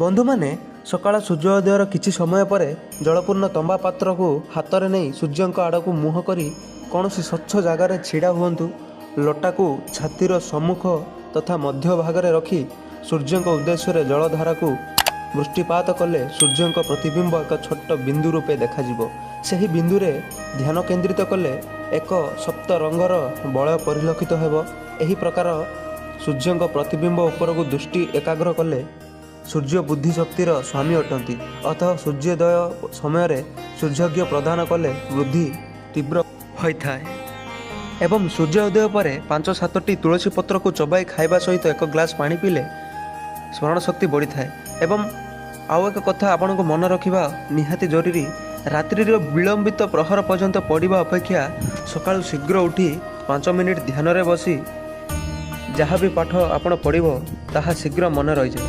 ବନ୍ଧୁମାନେ ସକାଳ ସୂର୍ଯ୍ୟୋଦୟର କିଛି ସମୟ ପରେ ଜଳପୂର୍ଣ୍ଣ ତମ୍ବା ପାତ୍ରକୁ ହାତରେ ନେଇ ସୂର୍ଯ୍ୟଙ୍କ ଆଡ଼କୁ ମୁହଁ କରି କୌଣସି ସ୍ୱଚ୍ଛ ଜାଗାରେ ଛିଡ଼ା ହୁଅନ୍ତୁ। ଲଟାକୁ ଛାତିର ସମ୍ମୁଖ ତଥା ମଧ୍ୟ ଭାଗରେ ରଖି ସୂର୍ଯ୍ୟଙ୍କ ଉଦ୍ଦେଶ୍ୟରେ ଜଳଧାରାକୁ ବୃଷ୍ଟିପାତ କଲେ ସୂର୍ଯ୍ୟଙ୍କ ପ୍ରତିବିମ୍ବ ଏକ ଛୋଟ ବିନ୍ଦୁ ରୂପେ ଦେଖାଯିବ। ସେହି ବିନ୍ଦୁରେ ଧ୍ୟାନ କେନ୍ଦ୍ରିତ କଲେ ଏକ ସପ୍ତ ରଙ୍ଗର ବଳୟ ପରିଲକ୍ଷିତ ହେବ। ଏହି ପ୍ରକାର ସୂର୍ଯ୍ୟଙ୍କ ପ୍ରତିବିମ୍ବ ଉପରକୁ ଦୃଷ୍ଟି ଏକାଗ୍ର କଲେ ସୂର୍ଯ୍ୟ ବୁଦ୍ଧି ଶକ୍ତିର ସ୍ୱାମୀ ଅଟନ୍ତି। ଅତଃ ସୂର୍ଯ୍ୟୋଦୟ ସମୟରେ ସୂର୍ଯ୍ୟର୍ଘ୍ୟ ପ୍ରଦାନ କଲେ ବୃଦ୍ଧି ତୀବ୍ର ହୋଇଥାଏ ଏବଂ ସୂର୍ଯ୍ୟୋଦୟ ପରେ 5-7ଟି ତୁଳସୀ ପତ୍ରକୁ ଚୋବାଇ ଖାଇବା ସହିତ ଏକ ଗ୍ଲାସ୍ ପାଣି ପିଇଲେ ସ୍ମରଣ ଶକ୍ତି ବଢ଼ିଥାଏ। ଏବଂ ଆଉ ଏକ କଥା ଆପଣଙ୍କୁ ମନେ ରଖିବା ନିହାତି ଜରୁରୀ, ରାତ୍ରିର ବିଳମ୍ବିତ ପ୍ରହର ପର୍ଯ୍ୟନ୍ତ ପଢ଼ିବା ଅପେକ୍ଷା ସକାଳୁ ଶୀଘ୍ର ଉଠି 5 ମିନିଟ୍ ଧ୍ୟାନରେ ବସି ଯାହା ବି ପାଠ ଆପଣ ପଢ଼ିବ ତାହା ଶୀଘ୍ର ମନେ ରହିଯାଏ।